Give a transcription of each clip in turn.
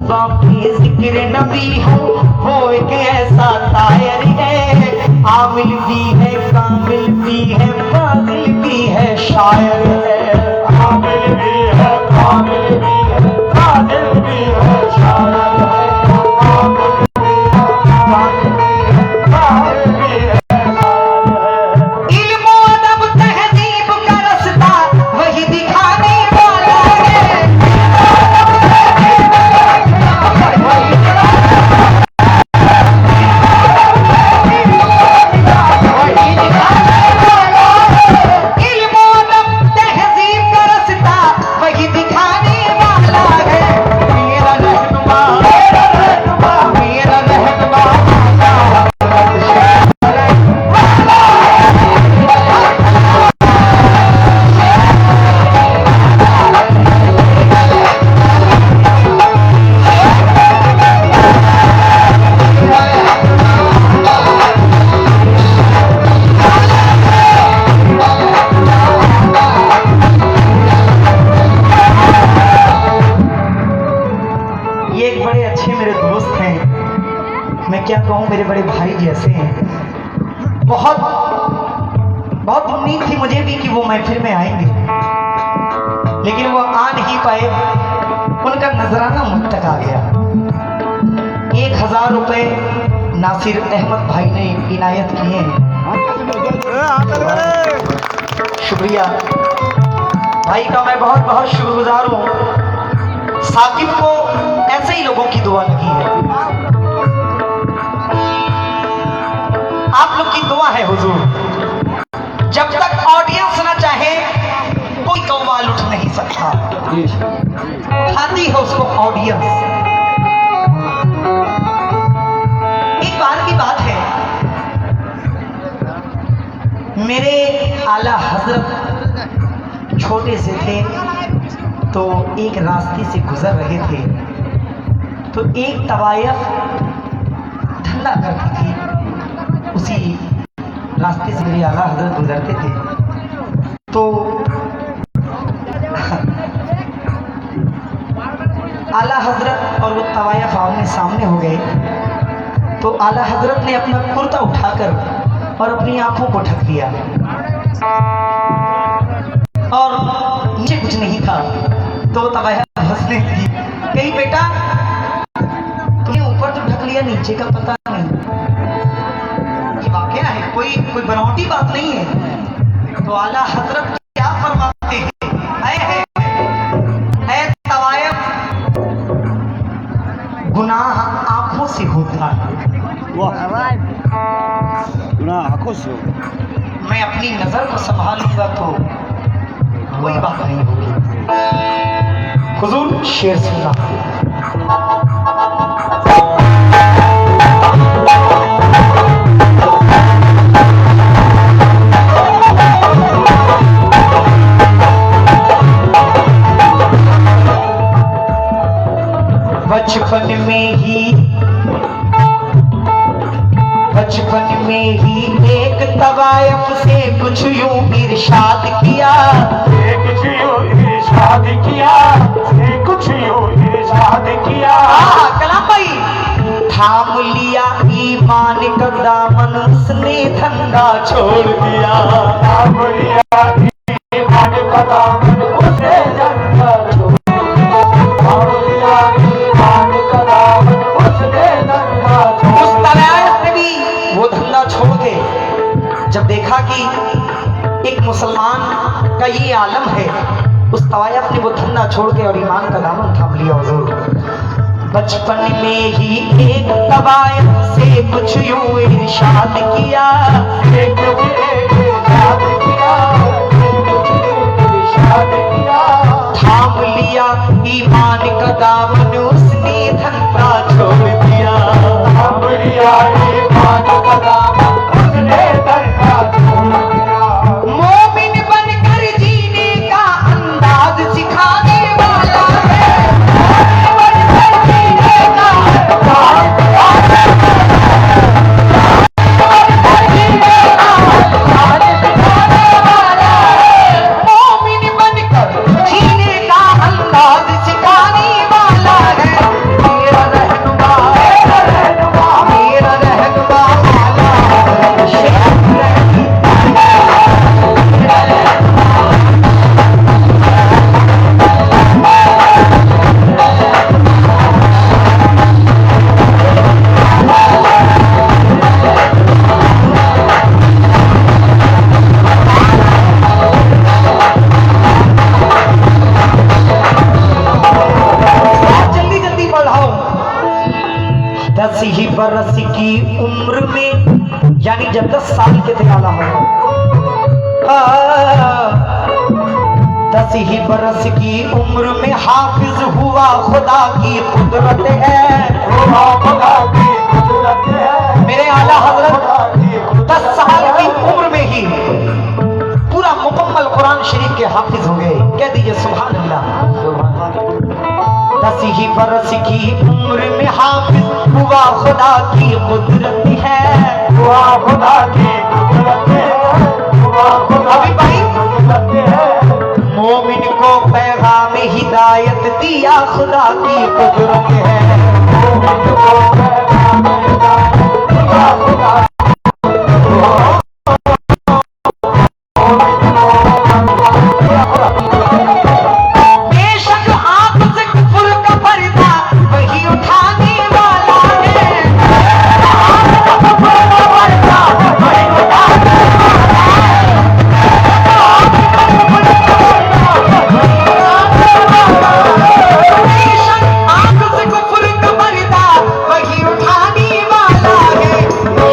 बाकी जिक्र नबी हो वो एक ऐसा तायर है, आमिल भी है, कामिल भी है, फाजिल भी है, शायर है। आमिल भी है, कामिल भी है, फाजिल भी है, शायर है। आमिल भी है, कामिल भी है, फाजिल भी है, शायर है। इल्म व अदब तहजीब का रास्ता वही दिखाने वाला है। इल्म व अदब तहजीब का रास्ता वही दिखाने वाला है। मेरा रहनुमा, मेरा रहनुमा ये एक बड़े अच्छे मेरे दोस्त हैं, मैं क्या कहूँ, मेरे बड़े भाई जैसे हैं। बहुत बहुत उम्मीद थी मुझे भी कि वो महफिल में आएंगे, लेकिन वो आ नहीं पाए। उनका नजराना मुझ तक आ गया। 1000 रुपए नासिर अहमद भाई ने इनायत किए हैं। शुक्रिया भाई का, मैं बहुत बहुत शुक्रगुजार हूँ। साकिब को ऐसे ही लोगों की दुआ लगी है। आप लोग की दुआ है हुजूर। जब तक ऑडियंस ना चाहे कोई कव्वाल उठ नहीं सकता, खाती है उसको ऑडियंस। एक बार की बात है, मेरे आला हजरत छोटे से थे तो एक रास्ते से गुजर रहे थे, तो एक तवायफ ठंडा करती थी। उसी रास्ते से मेरे आला हजरत गुजरते थे, तो आला हजरत और वो तवायफ आमने सामने हो गए। तो आला हजरत ने अपना कुर्ता उठाकर और अपनी आंखों को ढक दिया और नीचे कुछ नहीं था। तो तवायफ हंसने लगी, कहीं बेटा तुमने ऊपर तो ढक लिया, नीचे का पता नहीं। ये वाकया है, कोई बनावटी बात नहीं है। तो आला हजरत क्या फरमाते हैं, ऐ तवायफ, गुनाह आंखों से होता है। गुनाह आंखों से, मैं अपनी नजर को संभाल लूंगा तो कोई बात नहीं होगी। हुजूर शेर सुनना। बचपन में ही एक तवायफ से कुछ यूं इरशाद किया, कुछ यूं इरशाद किया, कुछ यूं इरशाद किया। कलाम भाई, थाम लिया ईमान का दामन, उसने धंधा छोड़ दिया। थाम लिया ईमान का दामन, उसने धंधा छोड़ दिया। थाम लिया ईमान का दामन, उसने धंधा छोड़ दिया। उस तवायफ ने भी वो धंधा छोड़ के जब देखा कि एक मुसलमान का ये आलम है, उस तवायफ ने वो धंधा छोड़ के और ईमान का दामन थाम लिया। हुजूर बचपन में ही एक तवायफ से कुछ यूं इरशाद किया, थाम लिया ईमान का दामन, उसने धंधा छोड़ दिया। थाम लिया ईमान का दामन, उसने धंधा छोड़ दिया। मोमिन बनकर जीने का अंदाज सिखाने वाला है। मोमिन बनकर जीने का अंदाज सिखाने वाला 10 ही बरस की उम्र में, यानी जब 10 साल के थे आला हाँ, 10 ही बरस की उम्र में हाफिज हुआ, खुदा की कुदरत है, खुदा की कुदरत है। मेरे आला हजरत 10 साल की उम्र में ही पूरा मुकम्मल कुरान शरीफ के हाफिज हो गए। कह दीजिए सुभान अल्लाह। 10 ही बरस की उम्र में हाफिज हुआ, खुदा की कुदरत है, हुआ खुदा की कुदरत है, हुआ खुदा अभी भाई कुदरत है। मोमिन को पैगाम हिदायत दिया, खुदा की कुदरत है। मोमिन को पैगाम हिदायत दिया, खुदा बेशक आप से कुफर का पर्दा वही उठाने वाला है, बेशक आप से कुफर का पर्दा वही उठाने वाला है। मेरा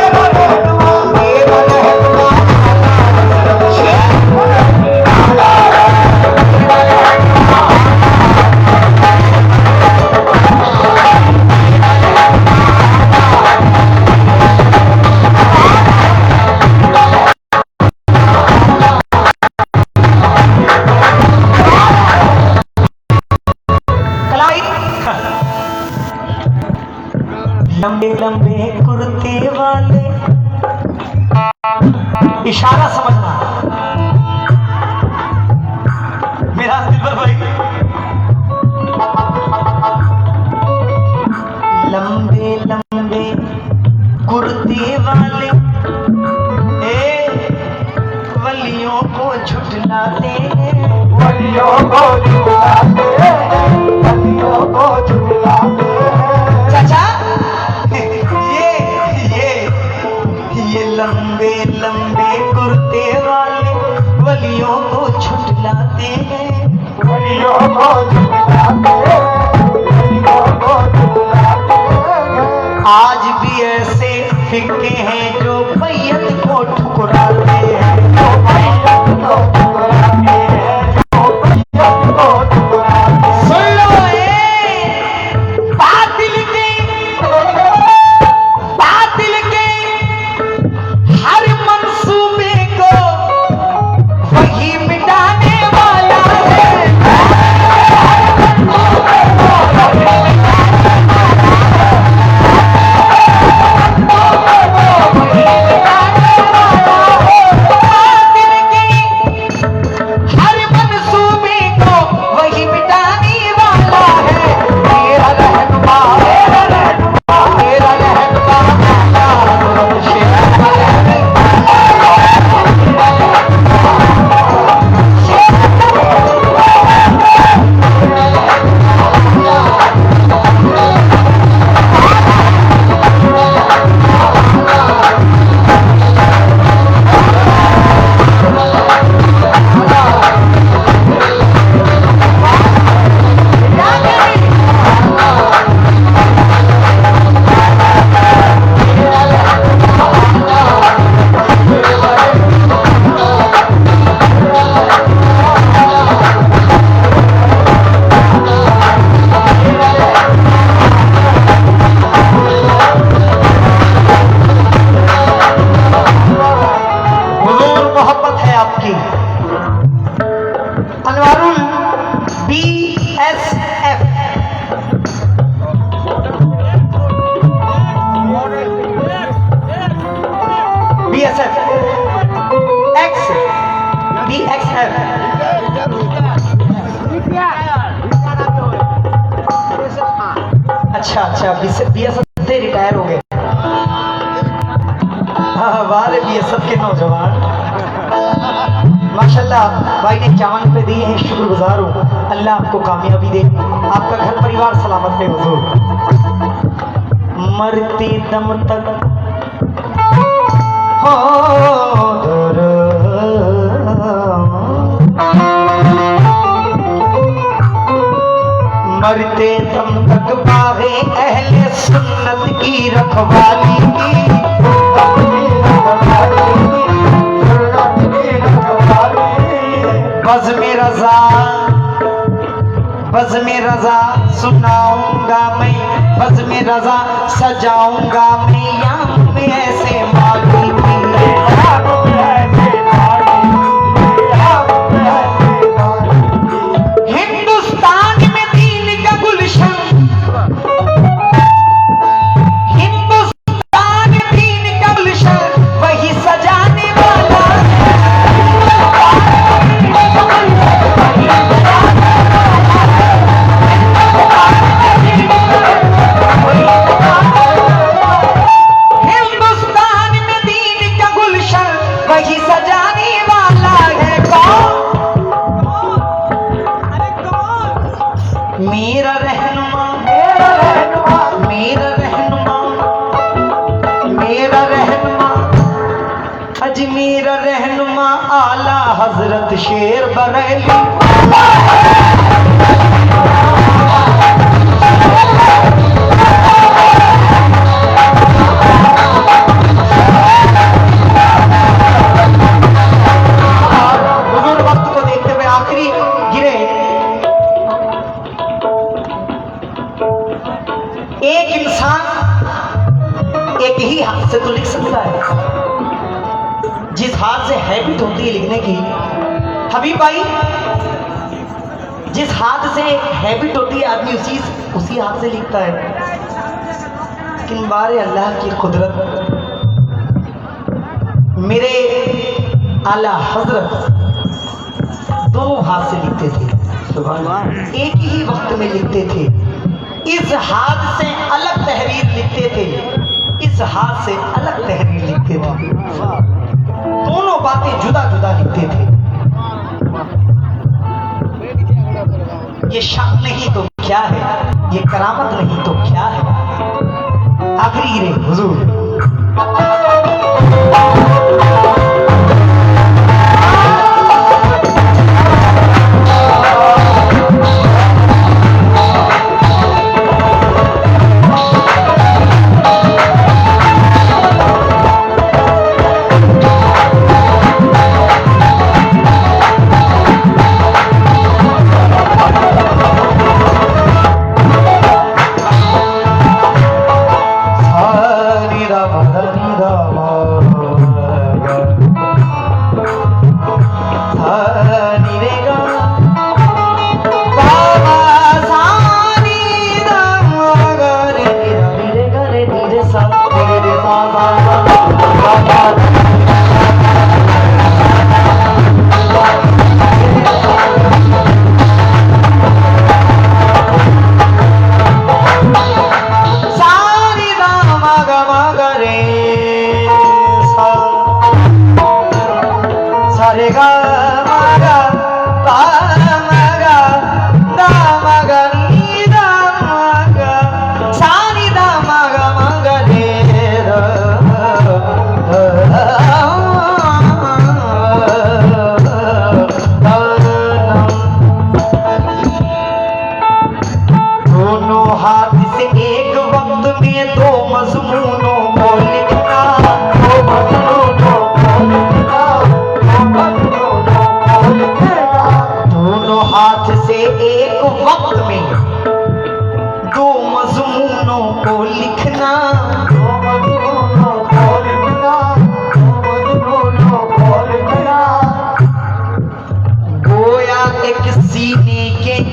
रहनुमा, मेरा रहनुमा, मेरा रहनुमा। लंबे लंबे कुर्ते वाले, इशारा समझना मेरा दिलबर भाई। लंबे लंबे कुर्ते वाले वलियों को झुठलाते हैं, वलियों को झुलाते हैं, वलियों को झुलाते हैं। चाचा ये लंबे लंबे कुर्ते वाले वलियों को झुठलाते हैं, वलियों को झुलाते हैं, वलियों को झुलाते हैं। आज भी ऐसे फिक्के हैं जो बैयत को ठुकराते हैं। जो बैयत को ठुकराते हैं, जो बैयत को ठुकराते हैं। सुन लो बातिल के हर मंसूबे को वही मिटाने वाला है। अच्छा अच्छा बीएसएफ से रिटायर हो गए। हाँ वाले बीएसएफ के नौजवान माशाल्लाह भाई ने 51 रुपए दिए हैं, शुक्रगुजार हूँ। अल्लाह आपको कामयाबी दे, आपका घर परिवार सलामत रहे हुजूर। मरते दम तक हो मरते दम तक पावे अहले सुन्नत की रखवाली की। बज़्म रज़ा सुनाऊंगा मैं, बज़्म रज़ा सजाऊंगा मैं, याम में ऐसे माली की। हिंदुस्तान में दीन का गुलशन, हिंदुस्तान में दीन का गुलशन वही सजाने वाला। हिंदुस्तान में दीन का गुलशन वही सजाने वाला है कौन? मेरा रहनुमा, मेरा रहनुमा, मेरा रहनुमा, मेरा रहनुमा, अज मेरा रहनुमा आला हजरत शेर बरेली। हुजूर वक्त को देखते हुए आखिरी गिरे, एक इंसान एक ही हाथ से तो लिख सकता है, जिस हाथ से हैबिट होती है लिखने की। हबीब भाई, जिस हाथ से हैबिट होती है आदमी उसी हाथ से लिखता है। लेकिन बारे अल्लाह की कुदरत, मेरे आला हजरत दोनों हाथ से लिखते थे, एक ही वक्त में लिखते थे। इस हाथ से अलग तहरीर लिखते थे, इस हाथ से अलग तहरीर लिखते थे, दोनों बातें जुदा जुदा लिखते थे। ये शान नहीं तो क्या है, ये करामत नहीं तो क्या है। आखिरी गिरे हुजूर,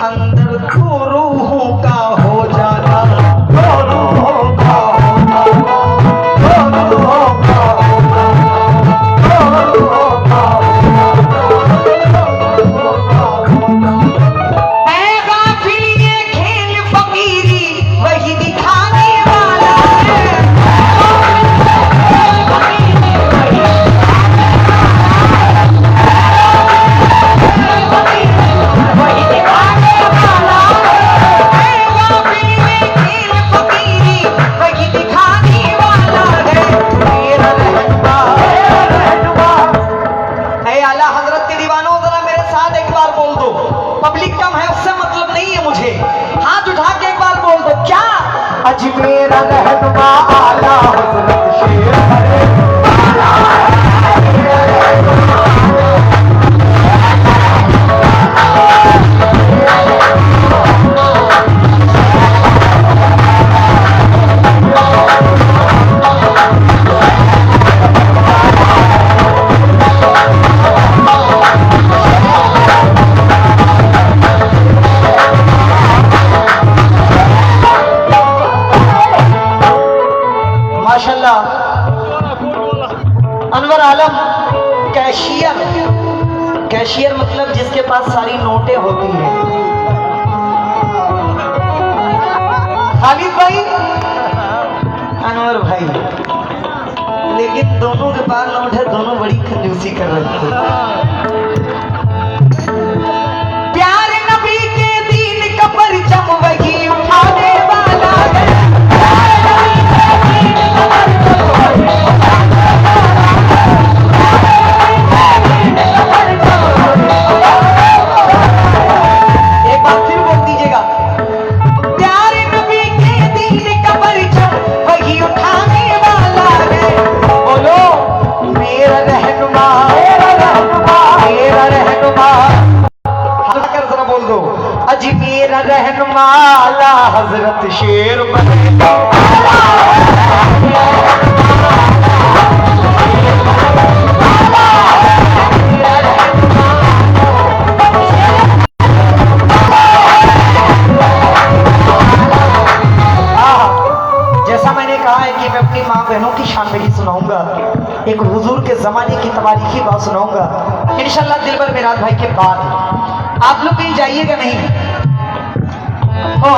अंदर दो रूहों का हो जाना। अज मेरा रहनुमा आला हजरत शेर बने माशाल्लाह। अनवर आलम कैशियर, कैशियर मतलब जिसके पास सारी नोटें होती हैं। खालिद भाई, अनवर भाई, लेकिन दोनों के पास नोट है, दोनों बड़ी कंजूसी कर रहे थे। प्यार नबी के दीन का परचम वही उठाने वाला है। एक बार फिर बोल दीजिएगा, प्यार नबी के दीन का परचम वही उठाने वाला है। बोलो मेरा रहनुमा, मेरा रहनुमा, मेरा रहनुमा। हल्का जरा बोल दो, अज मेरा रहनुमा आला हजरत शेर बने। जैसा मैंने कहा है कि मैं अपनी माँ बहनों की शान में ही सुनाऊंगा, एक हुजूर के जमाने की तवारीखी बात सुनाऊंगा इंशाल्लाह दिलबर मेराज भाई के बाद। आप लोग कहीं जाइएगा नहीं। ओ